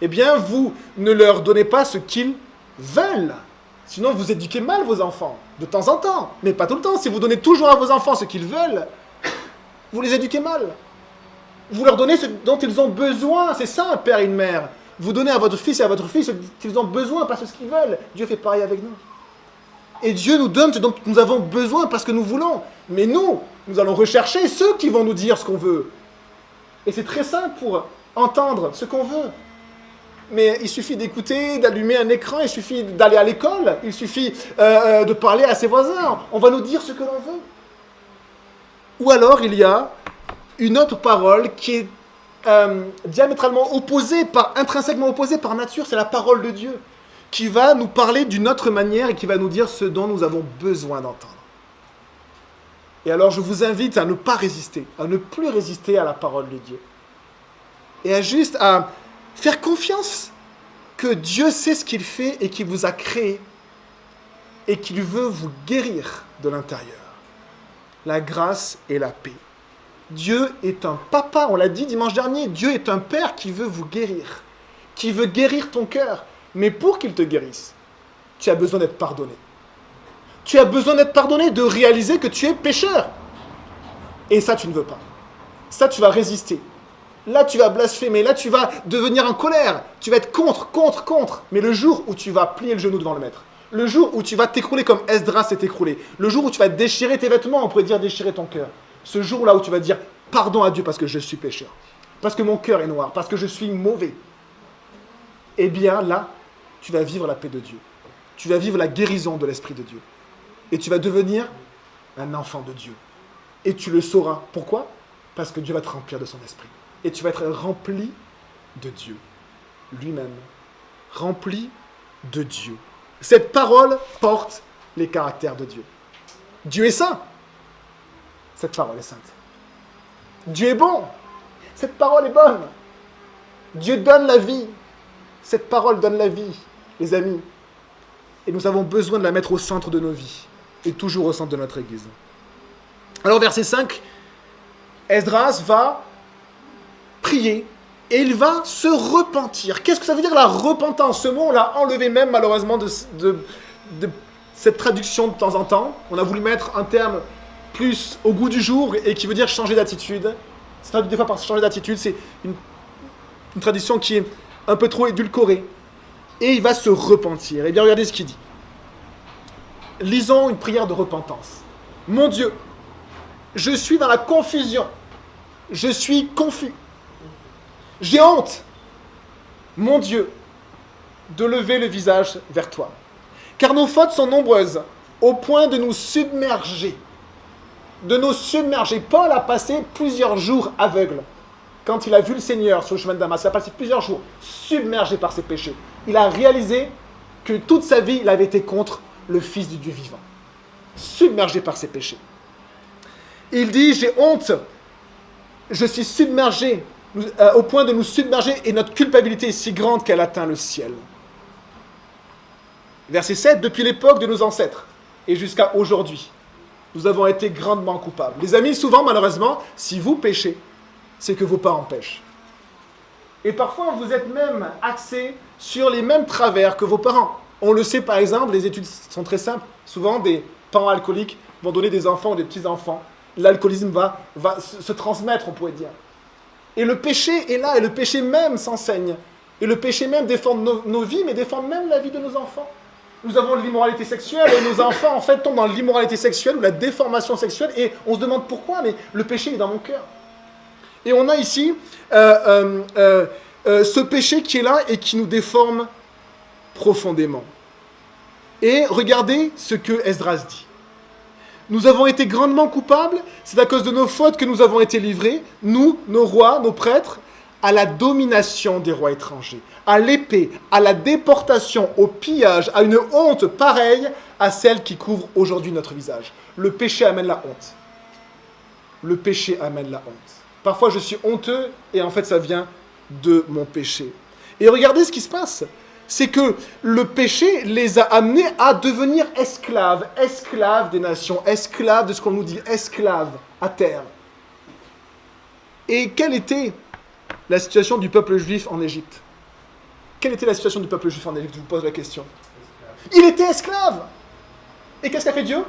eh bien, vous ne leur donnez pas ce qu'ils veulent. Sinon, vous éduquez mal vos enfants, de temps en temps, mais pas tout le temps. Si vous donnez toujours à vos enfants ce qu'ils veulent, vous les éduquez mal. Vous leur donnez ce dont ils ont besoin. C'est ça, un père et une mère. Vous donnez à votre fils et à votre fille ce qu'ils ont besoin, pas ce qu'ils veulent. Dieu fait pareil avec nous. Et Dieu nous donne ce dont nous avons besoin parce que nous voulons. Mais nous allons rechercher ceux qui vont nous dire ce qu'on veut. Et c'est très simple pour entendre ce qu'on veut. Mais il suffit d'écouter, d'allumer un écran, il suffit d'aller à l'école, il suffit de parler à ses voisins. On va nous dire ce que l'on veut. Ou alors il y a une autre parole qui est diamétralement opposée, intrinsèquement opposée par nature, c'est la parole de Dieu. qui va nous parler d'une autre manière et qui va nous dire ce dont nous avons besoin d'entendre. Et alors je vous invite à ne pas résister, à ne plus résister à la parole de Dieu. Et à faire confiance que Dieu sait ce qu'il fait et qu'il vous a créé et qu'il veut vous guérir de l'intérieur. La grâce et la paix. Dieu est un papa, on l'a dit dimanche dernier, Dieu est un père qui veut vous guérir, qui veut guérir ton cœur. Mais pour qu'il te guérisse, tu as besoin d'être pardonné. Tu as besoin d'être pardonné, de réaliser que tu es pécheur. Et ça, tu ne veux pas. Ça, tu vas résister. Là, tu vas blasphémer. Là, tu vas devenir en colère. Tu vas être contre. Mais le jour où tu vas plier le genou devant le maître, le jour où tu vas t'écrouler comme Esdras s'est écroulé, le jour où tu vas déchirer tes vêtements, on pourrait dire déchirer ton cœur, ce jour-là où tu vas dire pardon à Dieu parce que je suis pécheur, parce que mon cœur est noir, parce que je suis mauvais, eh bien là, tu vas vivre la paix de Dieu. Tu vas vivre la guérison de l'Esprit de Dieu. Et tu vas devenir un enfant de Dieu. Et tu le sauras. Pourquoi ? Parce que Dieu va te remplir de son esprit. Et tu vas être rempli de Dieu lui-même. Rempli de Dieu. Cette parole porte les caractères de Dieu. Dieu est saint. Cette parole est sainte. Dieu est bon. Cette parole est bonne. Dieu donne la vie. Cette parole donne la vie, les amis. Et nous avons besoin de la mettre au centre de nos vies. Et toujours au centre de notre Église. Alors, verset 5, Esdras va prier et il va se repentir. Qu'est-ce que ça veut dire la repentance ? Ce mot, on l'a enlevé même malheureusement de cette traduction de temps en temps. On a voulu mettre un terme plus au goût du jour et qui veut dire changer d'attitude. C'est traduit des fois par changer d'attitude. C'est une traduction qui est un peu trop édulcorée. Et il va se repentir. Et bien, regardez ce qu'il dit. Lisons une prière de repentance. Mon Dieu, je suis dans la confusion. Je suis confus. J'ai honte, mon Dieu, de lever le visage vers toi. Car nos fautes sont nombreuses, au point de nous submerger. De nous submerger. Paul a passé plusieurs jours aveugle. Quand il a vu le Seigneur sur le chemin de Damas, il a passé plusieurs jours submergé par ses péchés. Il a réalisé que toute sa vie, il avait été contre le Fils du Dieu vivant. Submergé par ses péchés. Il dit, j'ai honte, je suis submergé, au point de nous submerger, et notre culpabilité est si grande qu'elle atteint le ciel. Verset 7, depuis l'époque de nos ancêtres, et jusqu'à aujourd'hui, nous avons été grandement coupables. Les amis, souvent, malheureusement, si vous péchez, c'est que vos parents pêchent. Et parfois, vous êtes même axés sur les mêmes travers que vos parents. On le sait, par exemple, les études sont très simples. Souvent, des parents alcooliques vont donner des enfants ou des petits-enfants. L'alcoolisme va se transmettre, on pourrait dire. Et le péché est là, et le péché même s'enseigne. Et le péché même déforme nos vies, mais déforme même la vie de nos enfants. Nous avons l'immoralité sexuelle, et nos enfants, en fait, tombent dans l'immoralité sexuelle ou la déformation sexuelle, et on se demande pourquoi, mais le péché est dans mon cœur. Et on a ici ce péché qui est là et qui nous déforme profondément. Et regardez ce que Esdras dit. Nous avons été grandement coupables, c'est à cause de nos fautes que nous avons été livrés, nous, nos rois, nos prêtres, à la domination des rois étrangers, à l'épée, à la déportation, au pillage, à une honte pareille à celle qui couvre aujourd'hui notre visage. Le péché amène la honte. Le péché amène la honte. Parfois, je suis honteux et en fait, ça vient de mon péché. Et regardez ce qui se passe. C'est que le péché les a amenés à devenir esclaves. Esclaves des nations. Esclaves de ce qu'on nous dit. Esclaves à terre. Et quelle était la situation du peuple juif en Égypte ? Quelle était la situation du peuple juif en Égypte ? Je vous pose la question. Il était esclave. Et qu'est-ce qu'a fait Dieu ?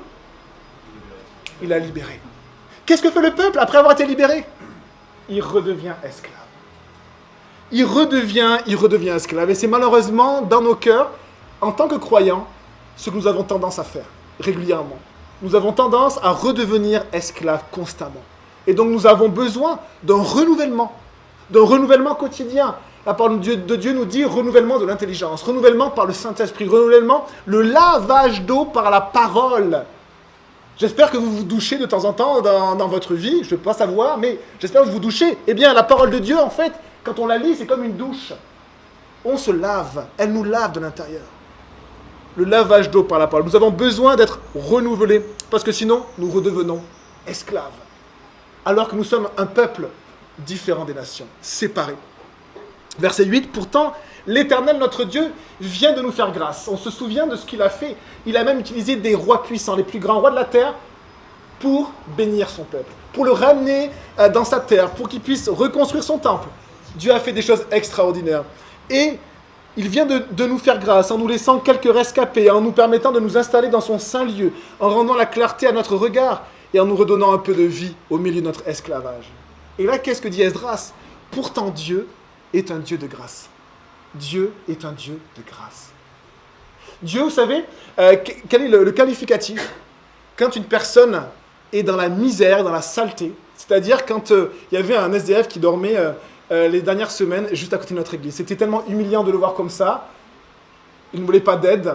Il a libéré. Qu'est-ce que fait le peuple après avoir été libéré ? Il redevient esclave. Il redevient esclave. Et c'est malheureusement dans nos cœurs, en tant que croyants, ce que nous avons tendance à faire régulièrement. Nous avons tendance à redevenir esclaves constamment. Et donc nous avons besoin d'un renouvellement quotidien. La parole de Dieu nous dit renouvellement de l'intelligence, renouvellement par le Saint-Esprit, renouvellement, le lavage d'eau par la parole. J'espère que vous vous douchez de temps en temps dans votre vie, je ne peux pas savoir, mais j'espère que vous vous douchez. Eh bien, la parole de Dieu, en fait, quand on la lit, c'est comme une douche. On se lave, elle nous lave de l'intérieur. le lavage d'eau par la parole. Nous avons besoin d'être renouvelés, parce que sinon, nous redevenons esclaves. Alors que nous sommes un peuple différent des nations, séparés. Verset 8, pourtant, l'Éternel, notre Dieu, vient de nous faire grâce. On se souvient de ce qu'il a fait. Il a même utilisé des rois puissants, les plus grands rois de la terre, pour bénir son peuple, pour le ramener dans sa terre, pour qu'il puisse reconstruire son temple. Dieu a fait des choses extraordinaires. Et il vient de nous faire grâce en nous laissant quelques rescapés, en nous permettant de nous installer dans son saint lieu, en rendant la clarté à notre regard et en nous redonnant un peu de vie au milieu de notre esclavage. Et là, qu'est-ce que dit Esdras? Pourtant, Dieu est un Dieu de grâce. Dieu est un Dieu de grâce. Dieu, vous savez, quel est le qualificatif? Quand une personne est dans la misère, dans la saleté, c'est-à-dire quand il y avait un SDF qui dormait les dernières semaines juste à côté de notre église. C'était tellement humiliant de le voir comme ça. Il ne voulait pas d'aide.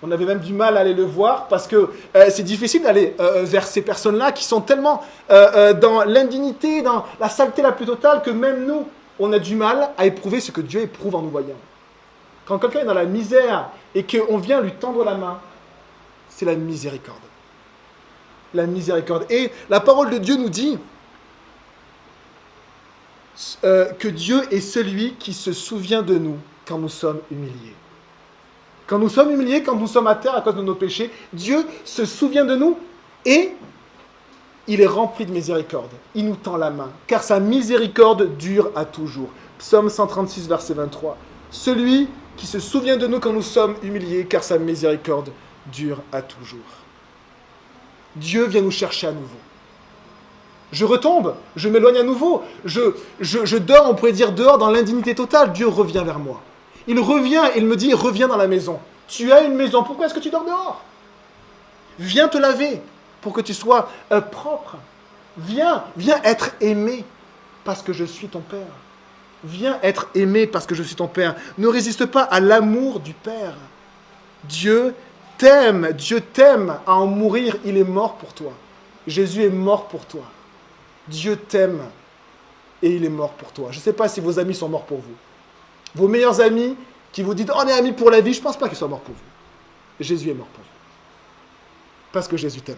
On avait même du mal à aller le voir parce que c'est difficile d'aller vers ces personnes-là qui sont tellement dans l'indignité, dans la saleté la plus totale que même nous, on a du mal à éprouver ce que Dieu éprouve en nous voyant. Quand quelqu'un est dans la misère et qu'on vient lui tendre la main, c'est la miséricorde. La miséricorde. Et la parole de Dieu nous dit que Dieu est celui qui se souvient de nous quand nous sommes humiliés. Quand nous sommes humiliés, quand nous sommes à terre à cause de nos péchés, Dieu se souvient de nous et il est rempli de miséricorde. Il nous tend la main, car sa miséricorde dure à toujours. Psaume 136, verset 23. Celui qui se souvient de nous quand nous sommes humiliés, car sa miséricorde dure à toujours. Dieu vient nous chercher à nouveau. Je retombe, je m'éloigne à nouveau, je dors, on pourrait dire dehors, dans l'indignité totale. Dieu revient vers moi. Il revient, il me dit, reviens dans la maison. Tu as une maison, pourquoi est-ce que tu dors dehors? Viens te laver pour que tu sois propre. Viens être aimé parce que je suis ton Père. Viens être aimé parce que je suis ton Père. Ne résiste pas à l'amour du Père. Dieu t'aime à en mourir, il est mort pour toi. Jésus est mort pour toi. Dieu t'aime et il est mort pour toi. Je ne sais pas si vos amis sont morts pour vous. Vos meilleurs amis qui vous disent « on est amis pour la vie », je ne pense pas qu'ils soient morts pour vous. Jésus est mort pour vous. Parce que Jésus t'aime.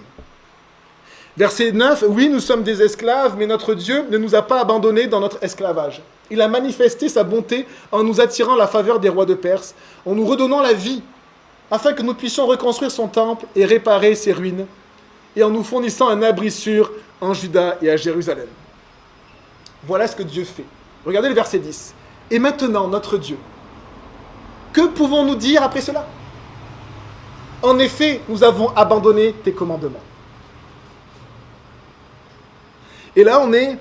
Verset 9, « Oui, nous sommes des esclaves, mais notre Dieu ne nous a pas abandonnés dans notre esclavage. Il a manifesté sa bonté en nous attirant la faveur des rois de Perse, en nous redonnant la vie, afin que nous puissions reconstruire son temple et réparer ses ruines, et en nous fournissant un abri sûr en Juda et à Jérusalem. » Voilà ce que Dieu fait. Regardez le verset 10. « Et maintenant, notre Dieu, que pouvons-nous dire après cela? En effet, nous avons abandonné tes commandements. » Et là, on est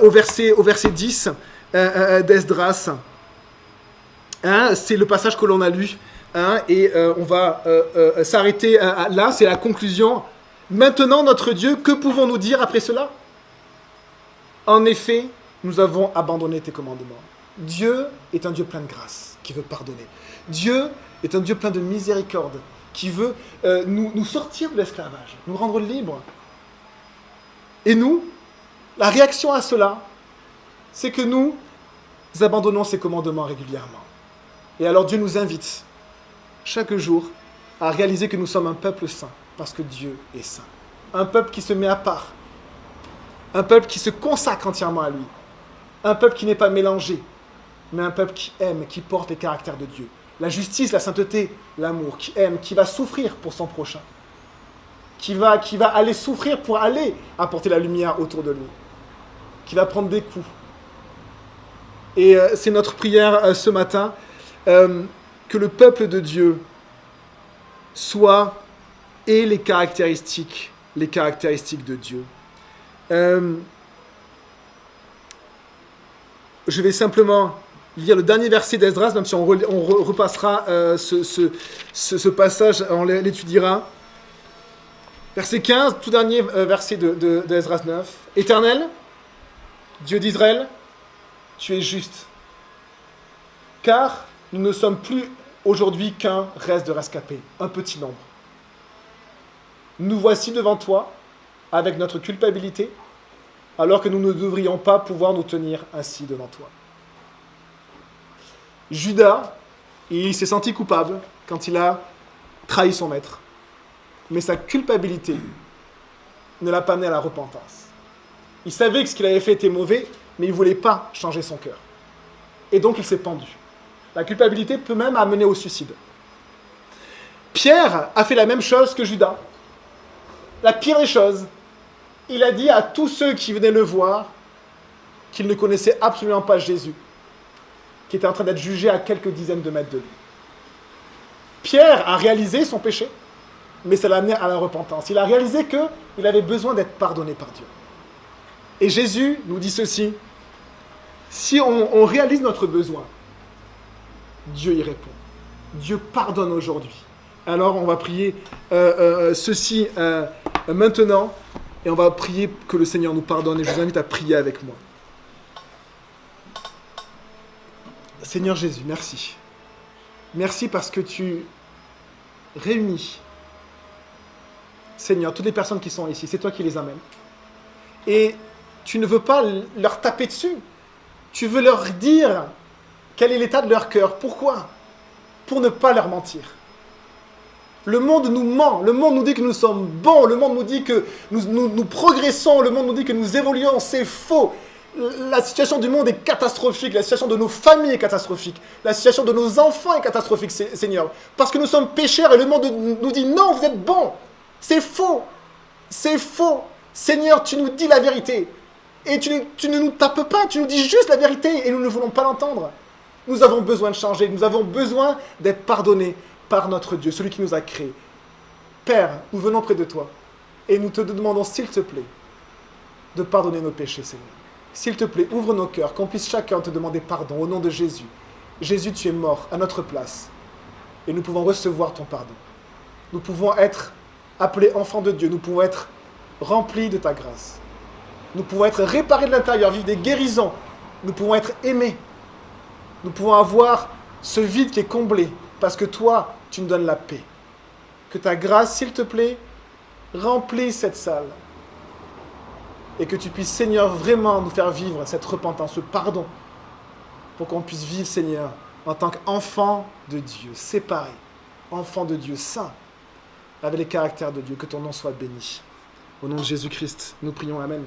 au verset 10 d'Esdras. Hein, c'est le passage que l'on a lu. Hein, et on va s'arrêter là, c'est la conclusion. Maintenant, notre Dieu, que pouvons-nous dire après cela? En effet, nous avons abandonné tes commandements. Dieu est un Dieu plein de grâce, qui veut pardonner. Dieu est un Dieu plein de miséricorde, qui veut nous sortir de l'esclavage, nous rendre libres. Et nous, la réaction à cela, c'est que nous abandonnons ces commandements régulièrement. Et alors Dieu nous invite, chaque jour, à réaliser que nous sommes un peuple saint, parce que Dieu est saint. Un peuple qui se met à part. Un peuple qui se consacre entièrement à lui. Un peuple qui n'est pas mélangé, mais un peuple qui aime, qui porte les caractères de Dieu. La justice, la sainteté, l'amour, qui aime, qui va souffrir pour son prochain. Qui va aller souffrir pour aller apporter la lumière autour de lui. Qui va prendre des coups. Et c'est notre prière ce matin, que le peuple de Dieu ait les caractéristiques de Dieu. Je vais simplement lire le dernier verset d'Esdras, même si on repassera ce passage, on l'étudiera. Verset 15, tout dernier verset d'Esdras 9. « Éternel, Dieu d'Israël, tu es juste, car nous ne sommes plus aujourd'hui qu'un reste de rescapés, un petit nombre. Nous voici devant toi, avec notre culpabilité, alors que nous ne devrions pas pouvoir nous tenir ainsi devant toi. » Judas, il s'est senti coupable quand il a trahi son maître. Mais sa culpabilité ne l'a pas amené à la repentance. Il savait que ce qu'il avait fait était mauvais, mais il ne voulait pas changer son cœur. Et donc il s'est pendu. La culpabilité peut même amener au suicide. Pierre a fait la même chose que Judas. La pire des choses, il a dit à tous ceux qui venaient le voir qu'il ne connaissait absolument pas Jésus, qui était en train d'être jugé à quelques dizaines de mètres de lui. Pierre a réalisé son péché, mais ça l'a amené à la repentance. Il a réalisé qu'il avait besoin d'être pardonné par Dieu. Et Jésus nous dit ceci, si on réalise notre besoin, Dieu y répond. Dieu pardonne aujourd'hui. Alors on va prier ceci maintenant, et on va prier que le Seigneur nous pardonne, et je vous invite à prier avec moi. Seigneur Jésus, merci. Merci parce que tu réunis, Seigneur, toutes les personnes qui sont ici, c'est toi qui les amènes. Et tu ne veux pas leur taper dessus. Tu veux leur dire quel est l'état de leur cœur. Pourquoi ? Pour ne pas leur mentir. Le monde nous ment, le monde nous dit que nous sommes bons, le monde nous dit que nous progressons, le monde nous dit que nous évoluons, c'est faux. La situation du monde est catastrophique, la situation de nos familles est catastrophique, la situation de nos enfants est catastrophique, Seigneur. Parce que nous sommes pécheurs et le monde nous dit non, vous êtes bons. C'est faux, c'est faux. Seigneur, tu nous dis la vérité. Et tu ne nous tapes pas, tu nous dis juste la vérité et nous ne voulons pas l'entendre. Nous avons besoin de changer, nous avons besoin d'être pardonnés par notre Dieu, celui qui nous a créés. Père, nous venons près de toi et nous te demandons, s'il te plaît, de pardonner nos péchés, Seigneur. S'il te plaît, ouvre nos cœurs, qu'on puisse chacun te demander pardon au nom de Jésus. Jésus, tu es mort à notre place et nous pouvons recevoir ton pardon. Nous pouvons être appelés enfants de Dieu, nous pouvons être remplis de ta grâce. Nous pouvons être réparés de l'intérieur, vivre des guérisons. Nous pouvons être aimés. Nous pouvons avoir ce vide qui est comblé parce que toi, tu nous donnes la paix. Que ta grâce, s'il te plaît, remplisse cette salle. Et que tu puisses, Seigneur, vraiment nous faire vivre cette repentance, ce pardon, pour qu'on puisse vivre, Seigneur, en tant qu'enfant de Dieu, séparé, enfant de Dieu, saint, avec les caractères de Dieu. Que ton nom soit béni. Au nom de Jésus-Christ, nous prions. Amen.